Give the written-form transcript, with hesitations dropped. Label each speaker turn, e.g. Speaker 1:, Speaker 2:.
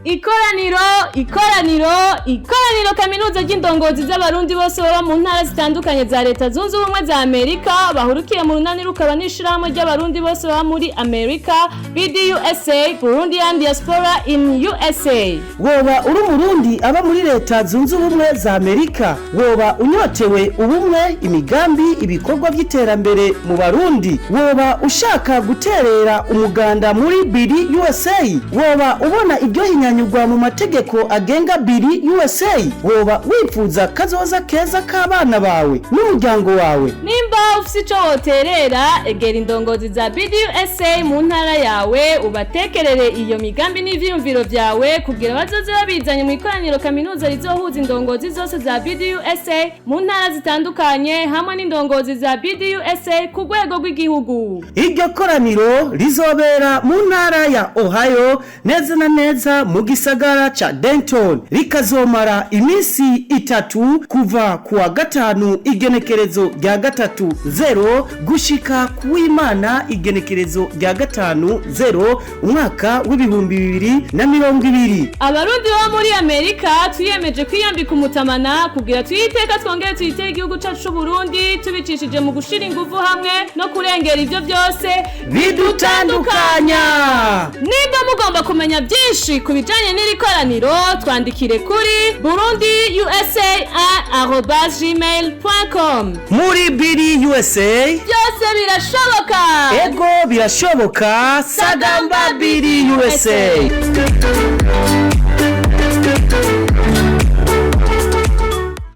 Speaker 1: ikoraniro kaminuza ry'indongozi z'abarundi bose baba mu ntara zitandukanye za leta zunze ubumwe za Amerika bahurukiye mu runani rukaba n'ishirahamwe ry'abarundi bose baba muri Amerika BDUSA Burundian Diaspora in USA.
Speaker 2: Woba uri umurundi aba muri leta zunze ubumwe za Amerika, woba unyotewe ubumwe, imigambi, ibikorwa by'iterambere mu Barundi, woba ushaka guterera umuganda muri BDUSA, woba ubona ibyo hinyanyurwa mu mategeko agenga BDUSA, woba wifuza kazoza keza k'abana bawe n'umuryango wawe.
Speaker 1: Nimba ufite ico woterera, egera indongozi za BDUSA mu ntara yawe ubatekerere iyo migambi n'ivyiyumviro vyawe kugira bazoze babizanye mu ikoraniro kaminuza rizohuza indongozi zose za BDUSA mu ntara zitandukanye hamwe n'indongozi za BDUSA ku rwego rw'igihugu.
Speaker 2: Iryo koraniro rizobera mu ntara ya Ohio, neza na neza mu gisagara ca Dayton, rikazomara iminsi 3 kuva kuwa gatanu igenekerezo rya gatatu nzero gushika kuw'Imana igenekerezo rya gatanu nzero umwaka w'ibihumbi 2020.
Speaker 1: Abarundi bo muri Amerika twiyemeje kwiyambika umutamana kugira tuyiteka twongere tuyitege igihugu cacu c'u Burundi tubicishije mu gushira ingufu hamwe no kurengera ivyo byose
Speaker 2: bidutandukanya.
Speaker 1: Nimba mugomba kumenya byinshi kubijanye n'iri koraniro, twandikire kuri burundiusa@gmail.com.
Speaker 2: Muri BDUSA
Speaker 1: byose birashoboka.
Speaker 2: Ego birashoboka. Sagamba BDUSA.